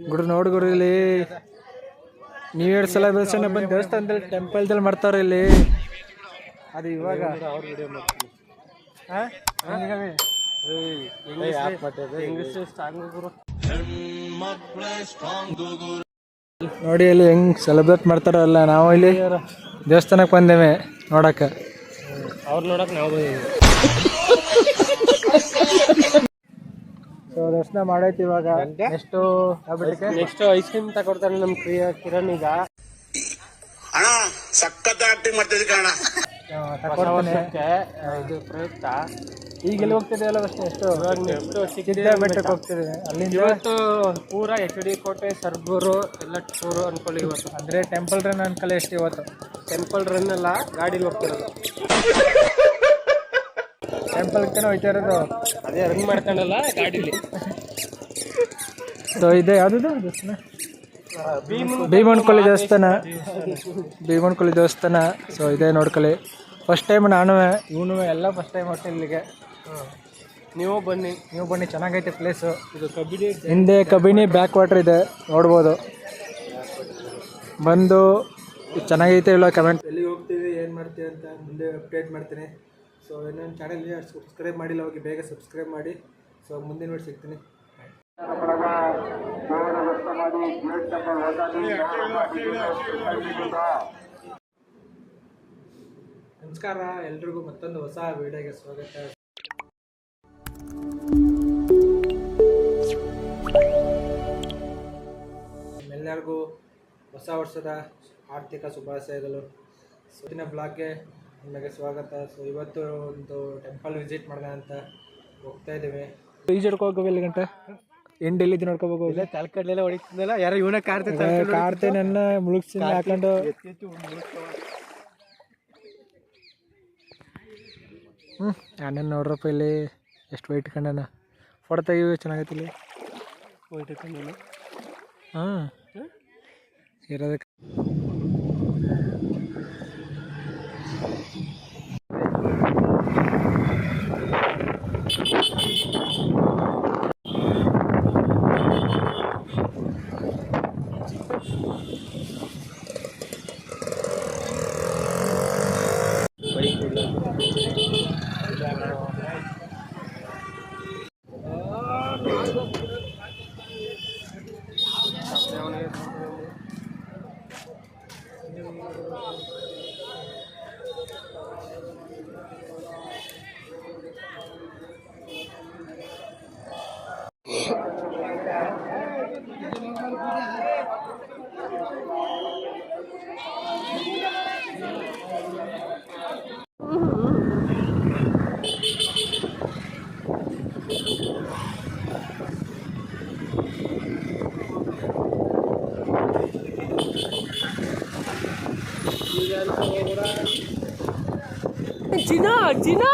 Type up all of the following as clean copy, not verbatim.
ಗುರು ನೋಡಿ ಗುರು ಇಲ್ಲಿ new year celebration ಬಂದು ದೇವಸ್ಥಾನದಲ್ಲಿ ಟೆಂಪಲ್ದಲ್ಲಿ ಮಾಡ್ತಾರೆ ಇಲ್ಲಿ. ಅದು ಇವಾಗ ನೋಡಿ ಇಲ್ಲಿ ಹೆಂಗ್ ಸೆಲೆಬ್ರೇಟ್ ಮಾಡ್ತಾರಲ್ಲ. ನಾವು ಇಲ್ಲಿ ದೇವಸ್ಥಾನಕ್ಕೆ ಬಂದೇವೆ ನೋಡಕ್ಕೆ. ಅವ್ರು ನೋಡಕ್ ನಾವು ಸೊ ದರ್ಶನ ಮಾಡೈತಿ ಇವಾಗ. ನೆಕ್ಸ್ಟ್ ಐಸ್ ಕ್ರೀಮ್ ತಗೊಡ್ತಾನೆ ನಮ್ ಕಿರಣ್. ಈಗ ಸಖತ್ ಆಕ್ಟಿಂಗ್ ಮಾಡ್ತಿದ್ದೆ ಕಾರಣ ಇದು ಪ್ರಯುಕ್ತ ಈಗ ಎಲ್ಲಿ ಹೋಗ್ತಿದೆ ಅಲ್ಲ ಎಷ್ಟು ಬೆಟ್ಟಕ್ಕೆ ಹೋಗ್ತಿದೆ. ಅಲ್ಲಿಂದ ಇವತ್ತು ಪೂರಾ HD ಕೋಟೆ ಸರ್ಗೂರು ಎಲ್ಲ ಟೂರು ಅನ್ಕೊಳ್ಳಿ. ಇವತ್ತು ಅಂದ್ರೆ ಟೆಂಪಲ್ ರನ್ ಅನ್ಕೊಳ್ಳಿ. ಎಷ್ಟು ಇವತ್ತು ಟೆಂಪಲ್ ರನ್ ಎಲ್ಲ ಗಾಡೀಲಿ ಹೋಗ್ತಿರೋದು. ಟೆಂಪಲ್ ಹೋಯ್ತಾ ಇರೋದು. ಅದೇ ರನ್ ಮಾಡ್ತಾನಲ್ಲ ಗಾಡೀಲಿ. ಸೊ ಇದೆ ಯಾವ್ದು ದೇವಸ್ಥಾನ? ಭೀಮನ್ಕೊಲ್ಲಿ ದೇವಸ್ಥಾನ. ಭೀಮನ್ಕೊಲ್ಲಿ ದೇವಸ್ಥಾನ. ಸೊ ಇದೆ ನೋಡ್ಕೊಳ್ಳಿ. ಫಸ್ಟ್ ಟೈಮ್ ನಾನು ಇವನು ಎಲ್ಲ ಫಸ್ಟ್ ಟೈಮ್ ಹೊಟ್ಟೆ ಇಲ್ಲಿಗೆ. ನೀವು ಬನ್ನಿ ಚೆನ್ನಾಗೈತೆ ಪ್ಲೇಸು. ಇದು ಕಬಿನಿ ಹಿಂದೆ ಕಬಿನಿ ಬ್ಯಾಕ್ ವಾಟರ್ ಇದೆ ನೋಡ್ಬೋದು. ಬಂದು ಚೆನ್ನಾಗೈತೆ ಇಲ್ಲ ಕಮೆಂಟ್. ಎಲ್ಲಿಗೆ ಹೋಗ್ತೀವಿ ಏನು ಮಾಡ್ತೀವಿ ಅಂತ ಮುಂದೆ ಅಪ್ಡೇಟ್ ಮಾಡ್ತೀನಿ. ಸೊ ಇನ್ನೊಂದು ಚಾನಲ್ಗೆ ಸಬ್ಸ್ಕ್ರೈಬ್ ಮಾಡಿಲ್ಲ, ಹೋಗಿ ಬೇಗ ಸಬ್ಸ್ಕ್ರೈಬ್ ಮಾಡಿ. ಸೊ ಮುಂದಿನ ನೋಡಿ ಸಿಗ್ತೀನಿ. ನಮಸ್ಕಾರ ಎಲ್ರಿಗೂ, ಮತ್ತೊಂದು ಹೊಸ ವಿಡಿಯೋಗೆ ಸ್ವಾಗತ. ಎಲ್ಲರಿಗೂ ಹೊಸ ವರ್ಷದ ಆರ್ಥಿಕ ಶುಭಾಶಯಗಳು. ಇವತ್ತಿನ ಬ್ಲಾಗ್ಗೆ ನಿಮಗೆ ಸ್ವಾಗತ. ಸೊ ಇವತ್ತು ಒಂದು ಟೆಂಪಲ್ ವಿಸಿಟ್ ಮಾಡೋಣ ಅಂತ ಹೋಗ್ತಾ ಇದ್ದೀವಿ. ಈಜಾಡ್ಕೊ ಹೋಗೋ ಎಲ್ಲಿ ಗಂಟೆ ಎಂಡ್ ಎಲ್ಲಿದ್ದು ನೋಡ್ಕೋಬೇಕು. ಇಲ್ಲ ತಲೆಕಡ್ಲೆಲ್ಲ ಹೊಡಿತಿದ್ದಲ್ಲ ಯಾರೋ ಇವನ ಕಾಡ್ತೆ ನನ್ನ ಮುಳುಗ್ಸಿ ಹಾಕೊಂಡು. ಅಣ್ಣನ ನೋಡ್ರಪ್ಪ ಇಲ್ಲಿ ಎಷ್ಟು ವೈಟ್ ಕಂಡನ. ಫೋಟೋ ತೆಗಿಯೋ ಚೆನ್ನಾಗೈತಿ ಇಲ್ಲಿ. ವೈಟ್ ಕಂಡನ ಹಾಂ ಇರೋದಕ್ಕೆ. ಜಿನಾ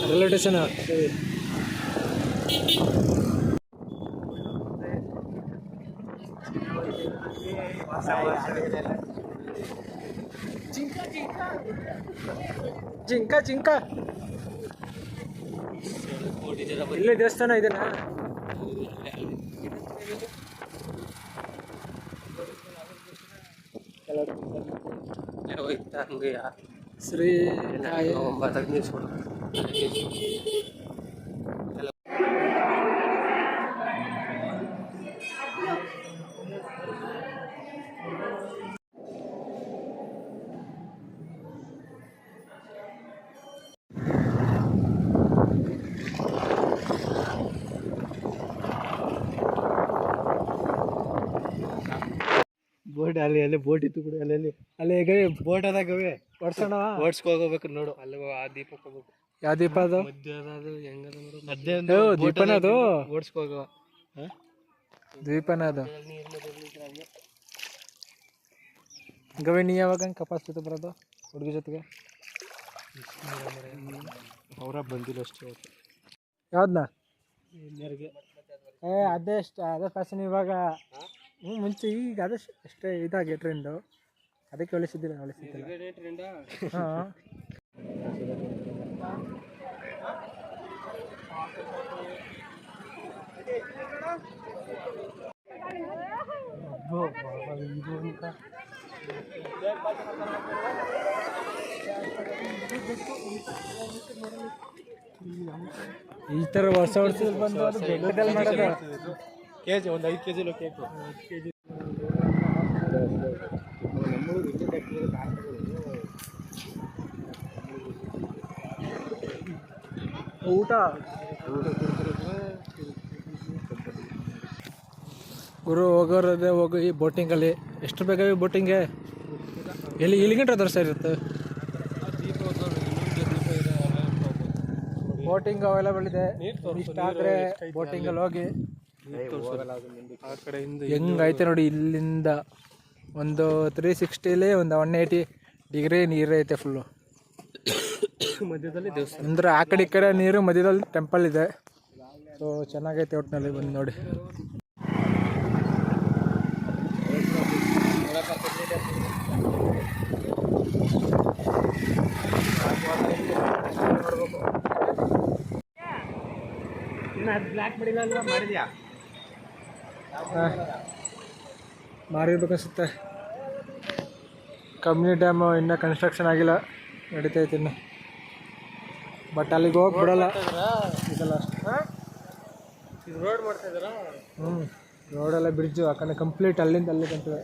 ರೈಲ್ವೆ ಸ್ಟೇಷನ್. ಜಿಂಕ ಇಲ್ಲೇ ದೇವಸ್ಥಾನ ಇದೆನಾ? ಶ್ರೀ ಬೋಟ್ ಅಲ್ಲಿ ಬೋಟ್ ಇತ್ತು ಕೂಡ ಅಲ್ಲಿ ಗವಿ ಬೋಟ್ ಅದಾಗವೆ ಓಡ್ಸೋಣ. ಓಡಿಸ್ಕೋಬೇಕು ನೋಡು. ಅಲ್ಲಿ ಆ ದೀಪಕ್ಕೆ ಹೋಗ್ಬೇಕು. ಯಾವ ದೀಪ ಅದು? ಮಧ್ಯಾಹ್ನದು ಹೆಂಗದ ನೋಡು. ದೀಪನ ಅದು ಓಡಿಸ್ಕೋಗ ದ್ವೀಪನ ಅದು. ಗವಿ ನೀ ಯಾವಾಗ ಕಪಾಸ್ ಜೊತೆ ಬರೋದು ಹುಡುಗಿ ಜೊತೆಗೆ? ಅವರ ಬಂದಿಲ್ಲ ಅಷ್ಟೇ. ಯಾವ್ದನ್ನ? ಅದೇ ಅದೇ ಫ್ಯಾಷನ್ ಇವಾಗ. ಮುಂಚೆ ಈಗ ಅಷ್ಟೇ ಇದಾಗಿ ಟ್ರೆಂಡು. ಅದಕ್ಕೆ ಹೊಲಿಸಿದ್ದಿಲ್ಲ. ಹಾಂ ಈ ಥರ ಹೊಸ ವರ್ಷದಲ್ಲಿ ಬಂದು ಅದು ಬೆಟ್ಟದಲ್ಲಿ ಮಾಡೋದು ಕೆಜಿ ಒಂದು 5 kg ಕೇಕು. ಊಟ ಗುರು ಹೋಗೋರದೇ ಹೋಗು ಈ ಬೋಟಿಂಗಲ್ಲಿ. ಎಷ್ಟು ಬೇಕಾಗಿ ಬೋಟಿಂಗ್ಗೆ? ಎಲ್ಲಿ ಗಂಟೆ ದರ್ಶ ಇರುತ್ತೆ? ಬೋಟಿಂಗ್ ಅವೈಲಬಲ್ ಇದೆ. ಇಷ್ಟ ಆದರೆ ಬೋಟಿಂಗಲ್ಲಿ ಹೋಗಿ ಹೆಂಗೈತೆ ನೋಡಿ. ಇಲ್ಲಿಂದ ಒಂದು 360 ಒಂದು 180 ಡಿಗ್ರಿ ನೀರೈತೆ ಫುಲ್ಲು. ಮಧ್ಯದಲ್ಲಿ ದೇವಸ್ಥಾನ ಅಂದರೆ ಆ ಕಡೆ ಈ ಕಡೆ ನೀರು, ಮಧ್ಯದಲ್ಲಿ ಟೆಂಪಲ್ ಇದೆ. ಸೊ ಚೆನ್ನಾಗೈತೆ ಒಟ್ಟಿನಲ್ಲಿ ಬಂದು ನೋಡಿ. ಬ್ಲ್ಯಾಕ್ ಮಾಡಿಲ್ಲ ಮಾಡಿದ್ಯಾ? ಮಾರಿರ್ಬೇಕು ಅನ್ಸುತ್ತೆ. ಕಮ್ಯುನಿ ಡ್ಯಾಮು ಇನ್ನೂ ಕನ್ಸ್ಟ್ರಕ್ಷನ್ ಆಗಿಲ್ಲ, ನಡೀತೈತೆ ಇನ್ನು. ಬಟ್ ಅಲ್ಲಿಗೆ ಹೋಗಿ ಬಿಡಲ್ಲ ಇದೆಲ್ಲ ಅಷ್ಟು. ಇದು ರೋಡ್ ಮಾಡ್ತಾ ಇದ್ದಾರಾ? ರೋಡೆಲ್ಲ ಬ್ರಿಡ್ಜು ಯಾಕಂದರೆ ಕಂಪ್ಲೀಟ್ ಅಲ್ಲಿಂದ ಅಲ್ಲಿ ಕಂತಿದೆ.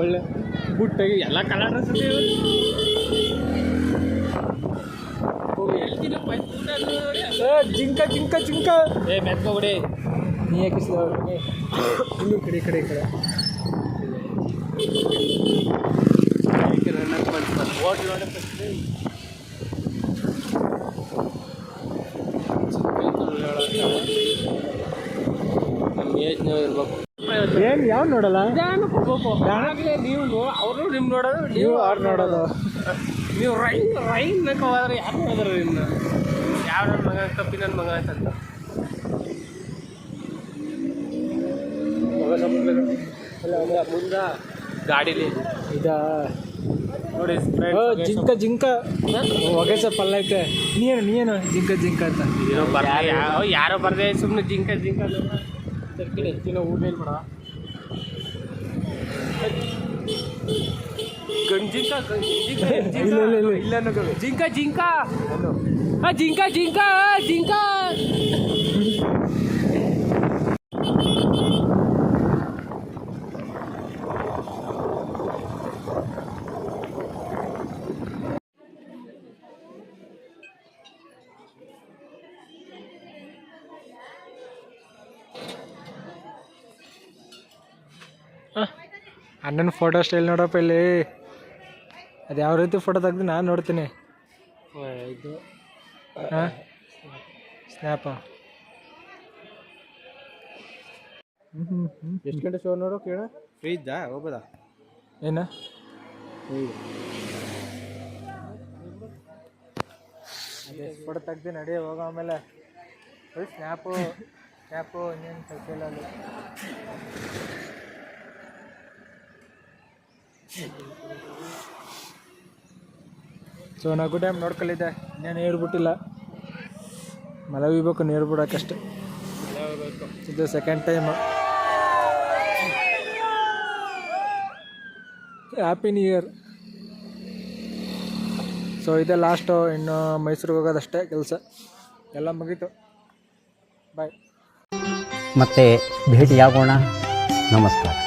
ಒಳ್ಳೆ ಬುಟ್ಟಾಗಿ ಎಲ್ಲ ಕಲರ್ ಜಿಂಕ ಜಿಂಕ ಜಿಂಕ ಮೆತ್ಕೊಬಿಡಿ. ನೀ ಯಾಕೆ ಇಲ್ಲಿ ಕಡೆ ಈ ಕಡೆ ಈ ಕಡೆ ಇರ್ಬೇಕು. ಏನು ಯಾವ ನೋಡಲ್ಲ? ನೀವು ಅವರು ನಿಮ್ ನೋಡೋದು, ನೀವು ಅವ್ರು ನೋಡೋದು. ನೀವು ರೈನ್ ಹೋದ್ರೆ ಯಾರು ನೋಡಿದ್ರು ನಿನ್ನ? ಯಾವ ನನ್ನ ಮಗ ಕಪ್ಪಿ ನನ್ನ ಮಗ ಅಂತಂತ ಮುಂದ ಗಾಡೀಲಿ ಇದಾ ನೋಡಿ ಜಿಂಕ ಜಿಂಕ ಹೊಗೆ ಪಲ್ಲ ಐತೆ. ನೀನು ಜಿಂಕ ಜಿಂಕ ಅಂತ ಯಾರೋ ಬರ್ದೆ ಸುಮ್ಮನೆ ಜಿಂಕ ಜಿಂಕ ಹೆಚ್ಚಿನ ಊಟ ಏನು ಮಾಡ ಜಿಂಕ ಜಿಂಕ ಜಿಂಕ ಜಿಂಕ ಜಿಂಕ ಜಿಂಕ ಅಣ್ಣನ ಫೋಟೋ ಸ್ಟೈಲ್ ನೋಡಪ್ಪ ಇಲ್ಲಿ. ಅದು ಯಾವ ರೀತಿ ಫೋಟೋ ತೆಗ್ದು ನಾನು ನೋಡ್ತೀನಿ. ಇದು ಹಾಂ ಸ್ನ್ಯಾಪ. ಎಷ್ಟು ಗಂಟೆ ಶೋ ನೋಡೋ ಕೇಳ? ಫ್ರೀ ಇದ್ದಾ ಹೋಗ್ಬೋದಾ? ಏನ ಅದೇ ಫೋಟೋ ತೆಗ್ದು ನಡಿ ಹೋಗೋ. ಆಮೇಲೆ ಸ್ನ್ಯಾಪು ಇನ್ನೇನು ತೆಗ್ದಿಲ್ಲ ಅಲ್ಲಿ. ಸೊ ನಗು ಡ್ಯಾಮ್ ನೋಡ್ಕೊಳ್ಳಿದ್ದೆ, ಇನ್ನೇನು ನೀರು ಬಿಟ್ಟಿಲ್ಲ. ಮಳೆ ಹುಯ್ಬೇಕು, ನೀರು ಬಿಡೋಕ್ಕಷ್ಟೆ. ಇದು second time. Happy new year. So ಇದೇ ಲಾಸ್ಟು, ಇನ್ನು ಮೈಸೂರಿಗೆ ಹೋಗೋದಷ್ಟೇ ಕೆಲಸ, ಎಲ್ಲ ಮುಗೀತು. ಬಾಯ್. ಮತ್ತೆ ಭೇಟಿಯಾಗೋಣ. ನಮಸ್ಕಾರ.